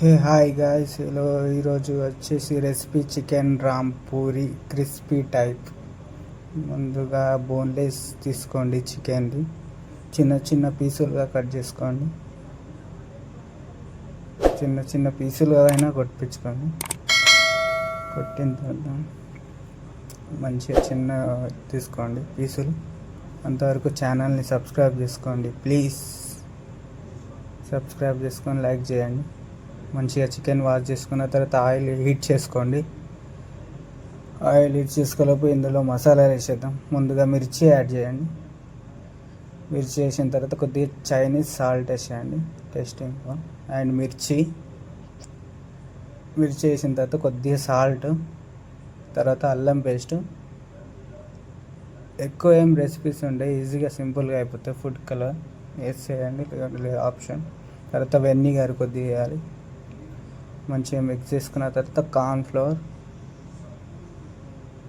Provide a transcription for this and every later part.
Hey hi guys, ఈరోజు వచ్చేసి recipe chicken Ram puri crispy type. ముందుగా బోన్లెస్ తీసుకోండి. చికెన్ది చిన్న చిన్న పీసులుగా కట్ చేసుకోండి. చిన్న చిన్న పీసులుగా అయినా కొట్టించుకోండి. కొట్టిన తర్వాత మంచిగా చిన్న తీసుకోండి పీసులు. అంతవరకు ఛానల్ని సబ్స్క్రైబ్ చేసుకోండి ప్లీజ్. సబ్స్క్రైబ్ చేసుకొని లైక్ చేయండి. మంచిగా చికెన్ వాష్ చేసుకున్న తర్వాత ఆయిల్ హీట్ చేసుకోండి. ఆయిల్ హీట్ చేసుకోలేకపోయి ఇందులో మసాలాలు వేసేద్దాం. ముందుగా మిర్చి యాడ్ చేయండి. మిర్చి వేసిన తర్వాత కొద్దిగా చైనీస్ సాల్ట్ వేసేయండి టేస్టింగ్. అండ్ మిర్చి వేసిన తర్వాత కొద్దిగా సాల్ట్, తర్వాత అల్లం పేస్ట్. ఎక్కువ ఏం రెసిపీస్ ఉండే ఈజీగా సింపుల్గా అయిపోతాయి. ఫుడ్ కలర్ వేసేయండి, లేదంటే ఆప్షన్. తర్వాత వెనిగర్ కొద్దిగా వేయాలి. మంచిగా మిక్స్ చేసుకున్న తర్వాత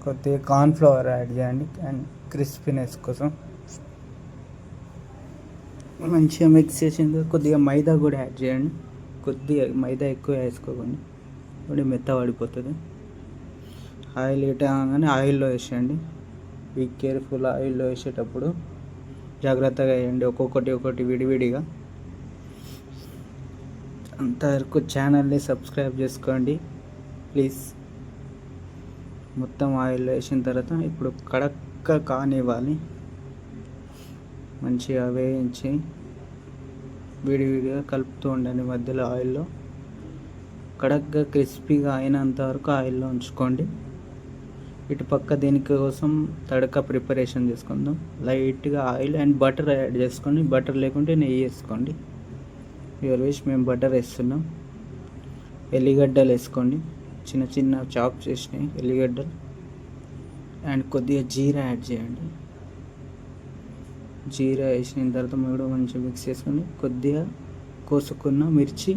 కొద్దిగా కార్న్ఫ్లవర్ యాడ్ చేయండి అండ్ క్రిస్పీనెస్ కోసం. మంచిగా మిక్స్ చేసిన కొద్దిగా మైదా కూడా యాడ్ చేయండి. కొద్దిగా మైదా ఎక్కువ వేసుకోకండి, కొద్దిగా మెత్త పడిపోతుంది. ఆయిల్ హీట్ అవ్వగానే ఆయిల్లో వేసేయండి. బీ కేర్ఫుల్, ఆయిల్లో వేసేటప్పుడు జాగ్రత్తగా వేయండి, ఒక్కొక్కటి విడివిడిగా. అంతవరకు ఛానల్ని సబ్స్క్రైబ్ చేసుకోండి ప్లీజ్. మొత్తం ఆయిల్ వేసిన తర్వాత ఇప్పుడు కడక్గా కానివ్వాలి. మంచిగా వేయించి విడివిడిగా కలుపుతూ ఉండండి మధ్యలో ఆయిల్లో. కడక్గా క్రిస్పీగా అయినంత వరకు ఆయిల్లో ఉంచుకోండి. ఇటు పక్క దీనికోసం తడక ప్రిపరేషన్ చేసుకుందాం. లైట్గా ఆయిల్ అండ్ బటర్ యాడ్ చేసుకోండి. బటర్ లేకుంటే నెయ్యి వేసుకోండి. Your wish. మేము బటర్ వేస్తున్నాం. ఎల్లిగడ్డలు వేసుకోండి, చిన్న చిన్న చాప్ చేసినాయి ఎల్లిగడ్డలు. అండ్ కొద్దిగా జీరా యాడ్ చేయండి. జీరా వేసిన తర్వాత కూడా మంచిగా మిక్స్ చేసుకొని కొద్దిగా కోసుకున్న మిర్చి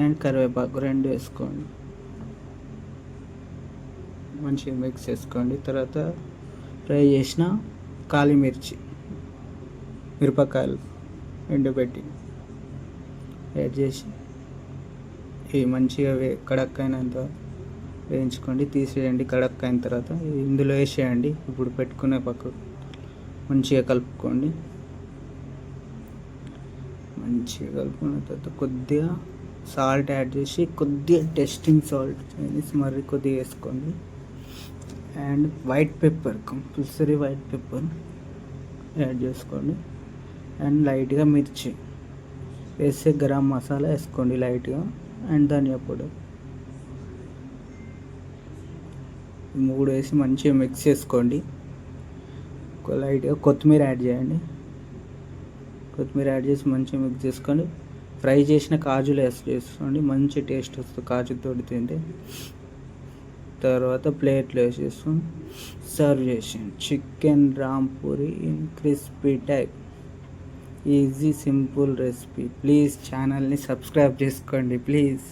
అండ్ కరివేపాకు రెండు వేసుకోండి. మంచిగా మిక్స్ చేసుకోండి. తర్వాత ఫ్రై చేసిన కాలిమిర్చి, మిరపకాయలు ఎండబెట్టి యాడ్ చేసి ఇవి మంచిగా కడక్ అయినంత వేయించుకోండి. తీసేయండి. కడక్ అయిన తర్వాత ఇందులో వేసేయండి. ఇప్పుడు పెట్టుకునే పక్కకు మంచిగా కలుపుకోండి. మంచిగా కలుపుకున్న తర్వాత కొద్దిగా సాల్ట్ యాడ్ చేసి, కొద్దిగా టేస్టింగ్ సాల్ట్ చైనీస్ మరి కొద్దిగా వేసుకోండి. And white pepper, compulsory white pepper add చేసుకోండి. అండ్ లైట్గా మిర్చి వేస్తే గరం మసాలా వేసుకోండి లైట్గా. అండ్ ధనియా పౌడర్ మూడు వేసి మంచిగా మిక్స్ చేసుకోండి. లైట్గా కొత్తిమీర యాడ్ చేయండి. కొత్తిమీర యాడ్ చేసి మంచిగా మిక్స్ చేసుకోండి. ఫ్రై చేసిన కాజులు వేసుకోండి, మంచి టేస్ట్ వస్తుంది కాజుతో తింటే. తర్వాత ప్లేట్లో వేసేసుకొని సర్వ్ చేసేయండి. Chicken Ram puri in crispy type. Easy simple recipe. Please ఛానల్ని సబ్స్క్రైబ్ చేసుకోండి ప్లీజ్.